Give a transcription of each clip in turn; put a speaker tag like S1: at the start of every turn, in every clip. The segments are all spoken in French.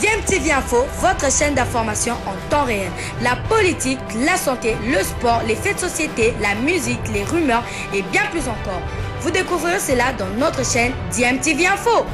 S1: DMTV Info, votre chaîne d'information en temps réel. La politique, la santé, le sport, les faits de société, la musique, les rumeurs et bien plus encore. Vous découvrirez cela dans notre chaîne DMTV Info.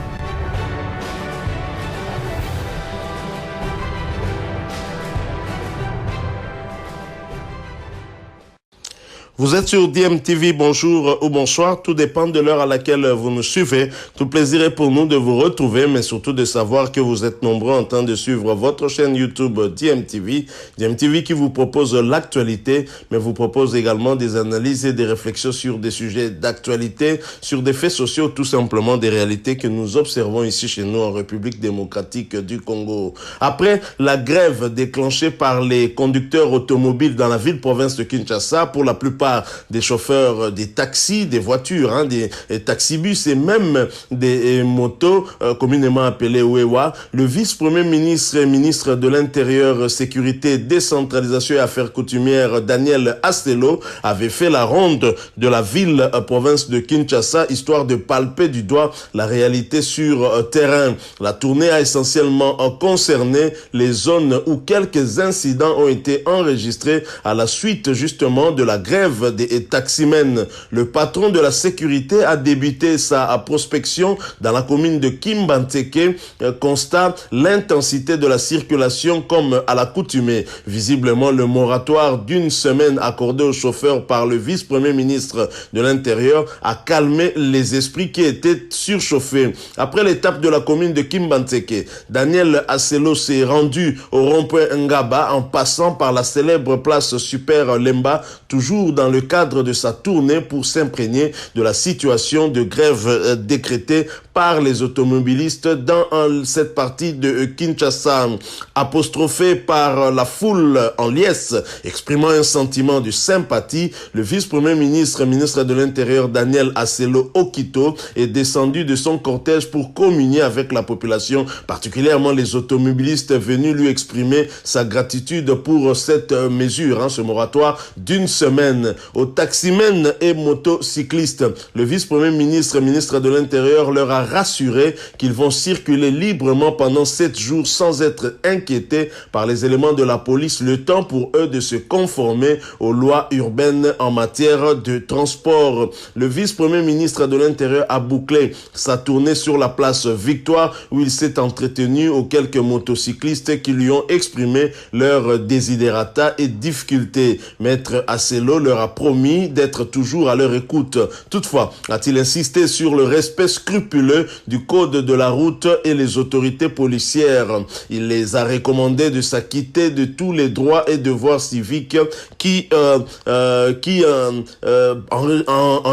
S2: Vous êtes sur DMTV, bonjour ou bonsoir, tout dépend de l'heure à laquelle vous nous suivez. Tout plaisir est pour nous de vous retrouver, mais surtout de savoir que vous êtes nombreux en train de suivre votre chaîne YouTube DMTV. DMTV qui vous propose l'actualité, mais vous propose également des analyses et des réflexions sur des sujets d'actualité, sur des faits sociaux, tout simplement des réalités que nous observons ici chez nous en République démocratique du Congo. Après la grève déclenchée par les conducteurs automobiles dans la ville-province de Kinshasa, pour la plupart des chauffeurs des taxis, des voitures, des taxibus et même des motos, communément appelées Wewa, le vice-premier ministre et ministre de l'Intérieur, Sécurité, Décentralisation et Affaires coutumières, Daniel Aselo, avait fait la ronde de la ville-province de Kinshasa, histoire de palper du doigt la réalité sur terrain. La tournée a essentiellement concerné les zones où quelques incidents ont été enregistrés à la suite justement de la grève des taximens. Le patron de la sécurité a débuté sa prospection dans la commune de Kimbanteke, constate l'intensité de la circulation comme à l'accoutumée. Visiblement, le moratoire d'une semaine accordé aux chauffeurs par le vice-premier ministre de l'Intérieur a calmé les esprits qui étaient surchauffés. Après l'étape de la commune de Kimbanteke, Daniel Aselo s'est rendu au rond-point Ngaba en passant par la célèbre place Super Lemba, toujours dans le cadre de sa tournée pour s'imprégner de la situation de grève décrétée par les automobilistes dans cette partie de Kinshasa. Apostrophé par la foule en liesse, exprimant un sentiment de sympathie, le vice-premier ministre, ministre de l'Intérieur Daniel Aselo Okito est descendu de son cortège pour communier avec la population, particulièrement les automobilistes venus lui exprimer sa gratitude pour cette mesure, ce moratoire d'une semaine. Aux taximens et motocyclistes, le vice-premier ministre, ministre de l'Intérieur leur a rassuré qu'ils vont circuler librement pendant 7 jours sans être inquiétés par les éléments de la police, le temps pour eux de se conformer aux lois urbaines en matière de transport. Le vice-premier ministre de l'Intérieur a bouclé sa tournée sur la place Victoire où il s'est entretenu aux quelques motocyclistes qui lui ont exprimé leurs desiderata et difficultés. Maître Aselo leur a promis d'être toujours à leur écoute. Toutefois, a-t-il insisté sur le respect scrupuleux du code de la route et les autorités policières. Il les a recommandé de s'acquitter de tous les droits et devoirs civiques qui en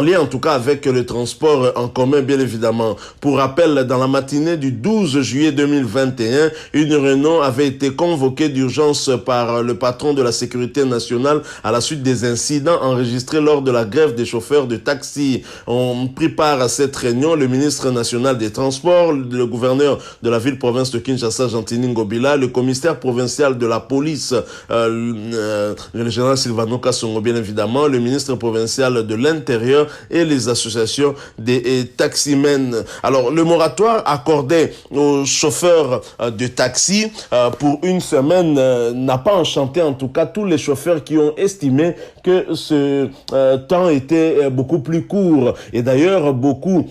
S2: lien en tout cas avec le transport en commun, bien évidemment. Pour rappel, dans la matinée du 12 juillet 2021, une réunion avait été convoquée d'urgence par le patron de la sécurité nationale à la suite des incidents enregistrés lors de la grève des chauffeurs de taxi. On prit part à cette réunion le ministre national des Transports, le gouverneur de la ville-province de Kinshasa, Gentini Ngobila, le commissaire provincial de la police, le général Silvano Kassongo, bien évidemment, le ministre provincial de l'Intérieur et les associations des taximens. Alors, le moratoire accordé aux chauffeurs de taxi pour une semaine n'a pas enchanté en tout cas tous les chauffeurs qui ont estimé que ce temps était beaucoup plus court. Et d'ailleurs, beaucoup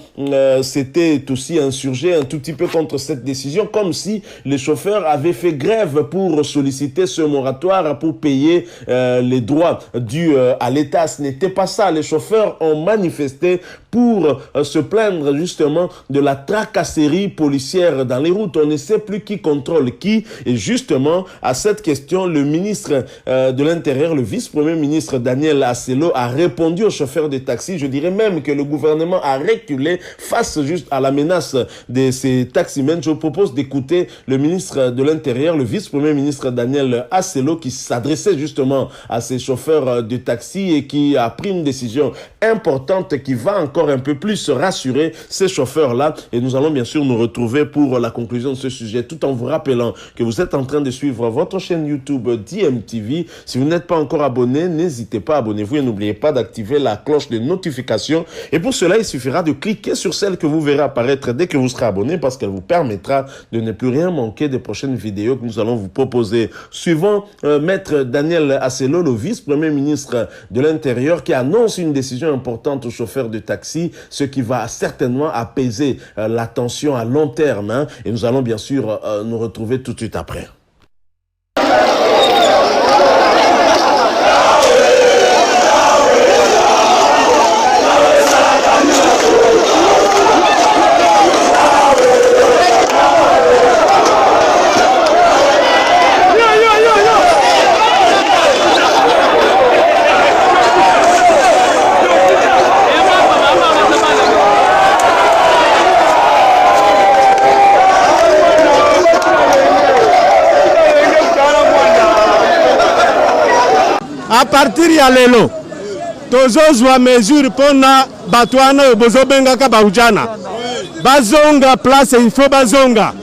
S2: s'étaient aussi insurgés un tout petit peu contre cette décision, comme si les chauffeurs avaient fait grève pour solliciter ce moratoire pour payer les droits dus à l'État. Ce n'était pas ça. Les chauffeurs ont manifesté pour se plaindre justement de la tracasserie policière dans les routes. On ne sait plus qui contrôle qui. Et justement, à cette question, le ministre de l'Intérieur, le vice-premier ministre Daniel Aselo a répondu aux chauffeurs de taxi. Je dirais même que le gouvernement a reculé face juste à la menace de ces taximens. Je vous propose d'écouter le ministre de l'Intérieur, le vice-premier ministre Daniel Aselo, qui s'adressait justement à ces chauffeurs de taxi et qui a pris une décision importante qui va encore encore un peu plus rassurer ces chauffeurs-là. Et nous allons bien sûr nous retrouver pour la conclusion de ce sujet, tout en vous rappelant que vous êtes en train de suivre votre chaîne YouTube DMTV. Si vous n'êtes pas encore abonné, n'hésitez pas, abonnez-vous et n'oubliez pas d'activer la cloche de notification. Et pour cela, il suffira de cliquer sur celle que vous verrez apparaître dès que vous serez abonné, parce qu'elle vous permettra de ne plus rien manquer des prochaines vidéos que nous allons vous proposer. Suivant Maître Daniel Aselo, le vice-premier ministre de l'Intérieur, qui annonce une décision importante aux chauffeurs de taxi, ce qui va certainement apaiser la tension à long terme. Hein, et nous allons bien sûr nous retrouver tout de suite après.
S3: À partir ya lelo tozozwa mesure pona batwana bozobengaka baujana bazonga place il faut bazonga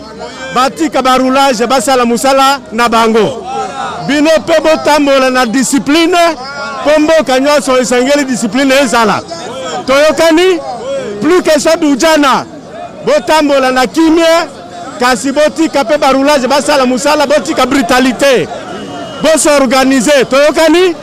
S3: batika barulage basala musala na bango bino pe botambola na discipline pomboka nyonso esengeli discipline ezala toyokani plus que ça d'ujana botambola na kimia kasi botika pe barulage basala musala botika brutalité. Bon s'organiser, toyokani.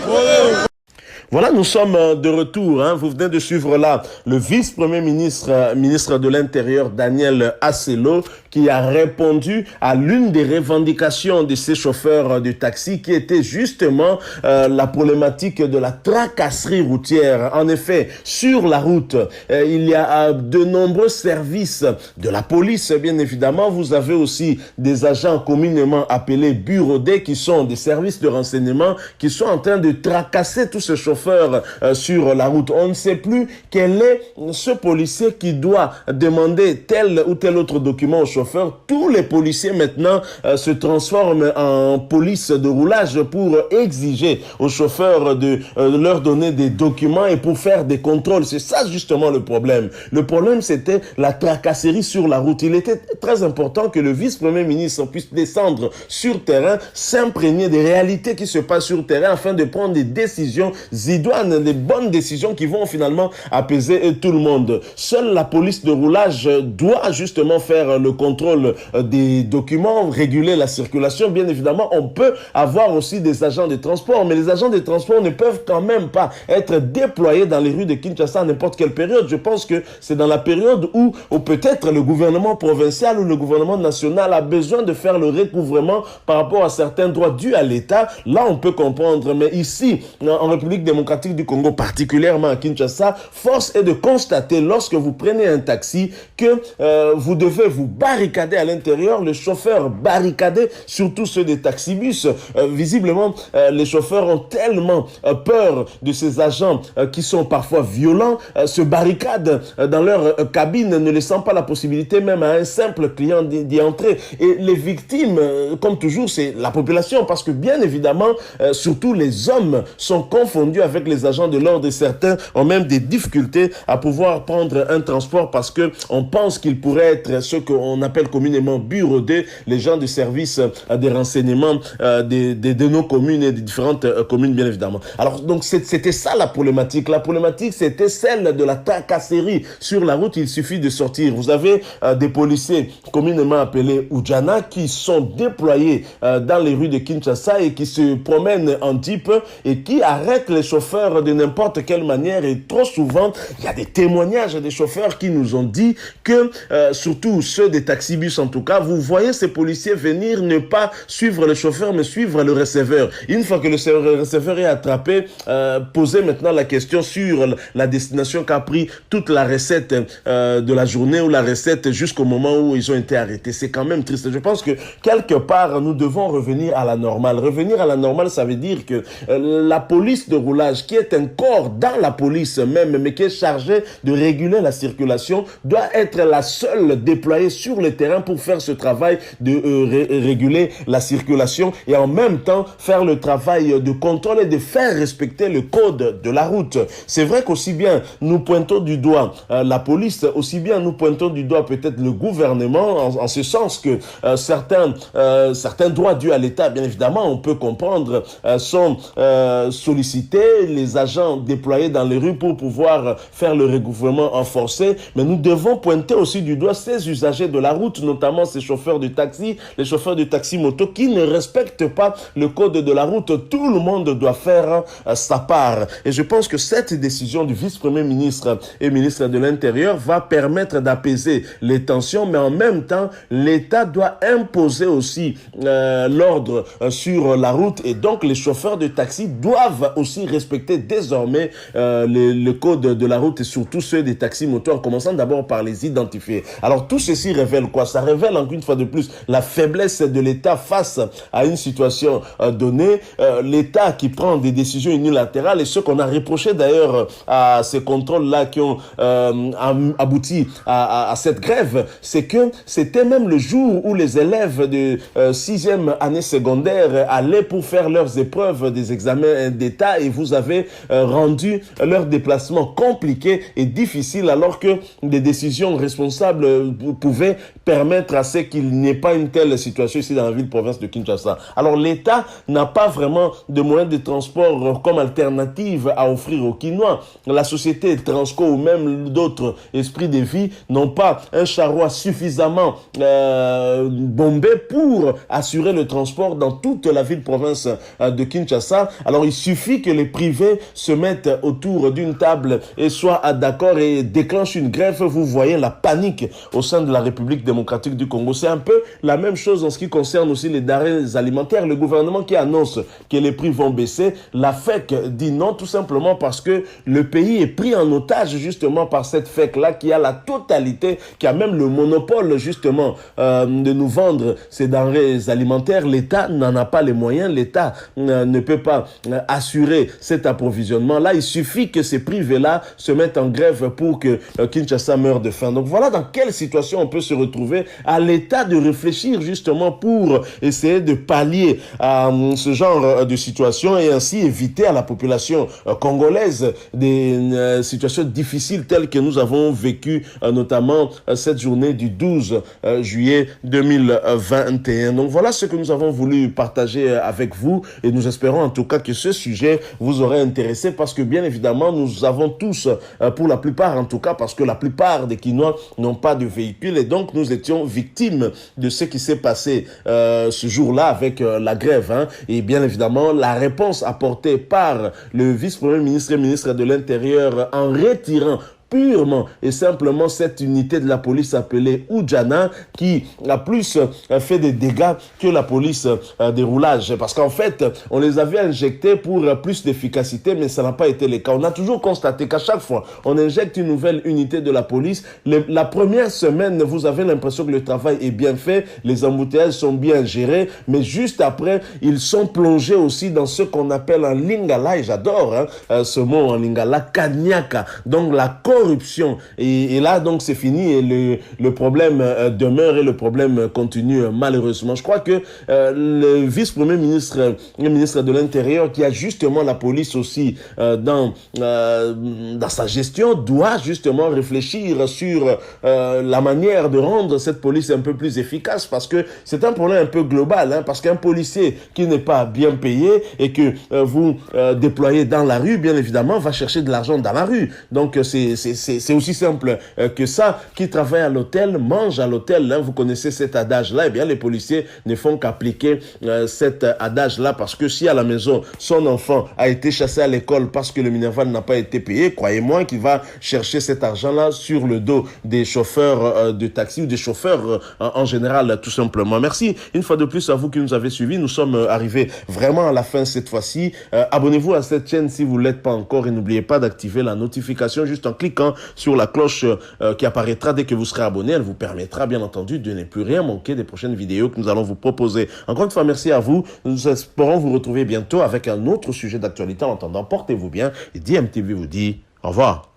S2: Voilà, nous sommes de retour. Hein. Vous venez de suivre là le vice-premier ministre de l'Intérieur, Daniel Aselo, qui a répondu à l'une des revendications de ces chauffeurs de taxi, qui était justement la problématique de la tracasserie routière. En effet, sur la route, il y a de nombreux services de la police, bien évidemment. Vous avez aussi des agents communément appelés bureaux D, qui sont des services de renseignement, qui sont en train de tracasser tous ces chauffeurs sur la route. On ne sait plus quel est ce policier qui doit demander tel ou tel autre document au chauffeur. Tous les policiers maintenant se transforment en police de roulage pour exiger aux chauffeurs de leur donner des documents et pour faire des contrôles. C'est ça justement le problème. Le problème, c'était la tracasserie sur la route. Il était très important que le vice-premier ministre puisse descendre sur terrain, s'imprégner des réalités qui se passent sur terrain afin de prendre des décisions idoines, les bonnes décisions qui vont finalement apaiser tout le monde. Seule la police de roulage doit justement faire le contrôle des documents, réguler la circulation. Bien évidemment, on peut avoir aussi des agents de transport, mais les agents de transport ne peuvent quand même pas être déployés dans les rues de Kinshasa à n'importe quelle période. Je pense que c'est dans la période où peut-être le gouvernement provincial ou le gouvernement national a besoin de faire le recouvrement par rapport à certains droits dus à l'État. Là, on peut comprendre, mais ici, en République démocratique du Congo, particulièrement à Kinshasa, force est de constater lorsque vous prenez un taxi que vous devez vous barricader à l'intérieur, le chauffeur barricadé, surtout ceux des taxibus. Visiblement, les chauffeurs ont tellement peur de ces agents qui sont parfois violents, se barricadent dans leur cabine, ne laissant pas la possibilité même à un simple client d'y entrer. Et les victimes, comme toujours, c'est la population, parce que bien évidemment, surtout les hommes sont confondus avec les agents de l'ordre et certains ont même des difficultés à pouvoir prendre un transport parce que on pense qu'il pourrait être ce qu'on appelle communément bureau D, les gens du service des renseignements de nos communes et des différentes communes, bien évidemment. Alors, donc, c'était ça la problématique. La problématique, c'était celle de la tracasserie sur la route. Il suffit de sortir. Vous avez des policiers communément appelés Ujana qui sont déployés dans les rues de Kinshasa et qui se promènent en jeep et qui arrêtent les chauffeurs de n'importe quelle manière. Et trop souvent, il y a des témoignages des chauffeurs qui nous ont dit que, surtout ceux des taxibus en tout cas, vous voyez ces policiers venir ne pas suivre le chauffeur mais suivre le receveur. Une fois que le receveur est attrapé, poser maintenant la question sur la destination qu'a pris toute la recette de la journée ou la recette jusqu'au moment où ils ont été arrêtés. C'est quand même triste. Je pense que quelque part, nous devons revenir à la normale. Revenir à la normale, ça veut dire que la police de roulage roulage, qui est un corps dans la police même, mais qui est chargé de réguler la circulation, doit être la seule déployée sur le terrain pour faire ce travail de réguler la circulation et en même temps faire le travail de contrôle et de faire respecter le code de la route. C'est vrai qu'aussi bien nous pointons du doigt la police, aussi bien nous pointons du doigt peut-être le gouvernement, en ce sens que certains droits dus à l'État, bien évidemment, on peut comprendre, sont sollicités, les agents déployés dans les rues pour pouvoir faire le recouvrement en forcé, mais nous devons pointer aussi du doigt ces usagers de la route, notamment ces chauffeurs de taxi, les chauffeurs de taxi-moto qui ne respectent pas le code de la route. Tout le monde doit faire sa part. Et je pense que cette décision du vice-premier ministre et ministre de l'Intérieur va permettre d'apaiser les tensions, mais en même temps, l'État doit imposer aussi l'ordre sur la route et donc les chauffeurs de taxi doivent aussi respecter désormais le code de la route et surtout ceux des taxis-motos, en commençant d'abord par les identifier. Alors tout ceci révèle quoi? Ça révèle encore une fois de plus la faiblesse de l'État face à une situation donnée. L'État qui prend des décisions unilatérales et ce qu'on a reproché d'ailleurs à ces contrôles-là qui ont abouti à cette grève, c'est que c'était même le jour où les élèves de 6e année secondaire allaient pour faire leurs épreuves des examens d'État et vous avez rendu leur déplacement compliqué et difficile alors que des décisions responsables pouvaient permettre à ce qu'il n'y ait pas une telle situation ici dans la ville-province de Kinshasa. Alors l'État n'a pas vraiment de moyens de transport comme alternative à offrir aux Kinois. La société Transco ou même d'autres esprits de vie n'ont pas un charroi suffisamment bombé pour assurer le transport dans toute la ville-province de Kinshasa. Alors il suffit que les privés se mettent autour d'une table et soient d'accord et déclenchent une grève. Vous voyez la panique au sein de la République démocratique du Congo. C'est un peu la même chose en ce qui concerne aussi les denrées alimentaires. Le gouvernement qui annonce que les prix vont baisser, la FEC dit non tout simplement parce que le pays est pris en otage justement par cette FEC-là qui a la totalité, qui a même le monopole justement de nous vendre ces denrées alimentaires. L'État n'en a pas les moyens, l'État ne peut pas assurer cet approvisionnement-là. Il suffit que ces privés-là se mettent en grève pour que Kinshasa meure de faim. Donc voilà dans quelle situation on peut se retrouver, à l'État de réfléchir justement pour essayer de pallier à ce genre de situation et ainsi éviter à la population congolaise des situations difficiles telles que nous avons vécues notamment cette journée du 12 juillet 2021. Donc voilà ce que nous avons voulu partager avec vous et nous espérons en tout cas que ce sujet vous aurait intéressé parce que bien évidemment nous avons tous, pour la plupart en tout cas, parce que la plupart des Kinois n'ont pas de véhicule et donc nous étions victimes de ce qui s'est passé ce jour-là avec la grève. Et bien évidemment la réponse apportée par le vice-premier ministre et ministre de l'Intérieur en retirant purement et simplement cette unité de la police appelée Oudjana qui a plus fait des dégâts que la police des roulages parce qu'en fait on les avait injectés pour plus d'efficacité mais ça n'a pas été le cas. On a toujours constaté qu'à chaque fois on injecte une nouvelle unité de la police, la première semaine vous avez l'impression que le travail est bien fait, les embouteillages sont bien gérés mais juste après ils sont plongés aussi dans ce qu'on appelle en lingala et j'adore ce mot en lingala, kanyaka, donc la corruption et là donc c'est fini et le problème demeure et le problème continue malheureusement. Je crois que le vice-premier ministre le ministre de l'Intérieur qui a justement la police aussi dans sa gestion doit justement réfléchir sur la manière de rendre cette police un peu plus efficace parce que c'est un problème un peu global parce qu'un policier qui n'est pas bien payé et que vous déployez dans la rue bien évidemment va chercher de l'argent dans la rue donc c'est aussi simple que ça. Qui travaille à l'hôtel mange à l'hôtel. Vous connaissez cet adage-là. Eh bien, les policiers ne font qu'appliquer cet adage-là parce que si à la maison, son enfant a été chassé à l'école parce que le minerval n'a pas été payé, croyez-moi qu'il va chercher cet argent-là sur le dos des chauffeurs de taxi ou des chauffeurs en général, tout simplement. Merci une fois de plus à vous qui nous avez suivis. Nous sommes arrivés vraiment à la fin cette fois-ci. Abonnez-vous à cette chaîne si vous ne l'êtes pas encore et n'oubliez pas d'activer la notification juste en cliquant cliquant sur la cloche qui apparaîtra dès que vous serez abonné. Elle vous permettra bien entendu de ne plus rien manquer des prochaines vidéos que nous allons vous proposer. Encore une fois, merci à vous. Nous espérons vous retrouver bientôt avec un autre sujet d'actualité. En attendant, portez-vous bien et DMTV vous dit au revoir.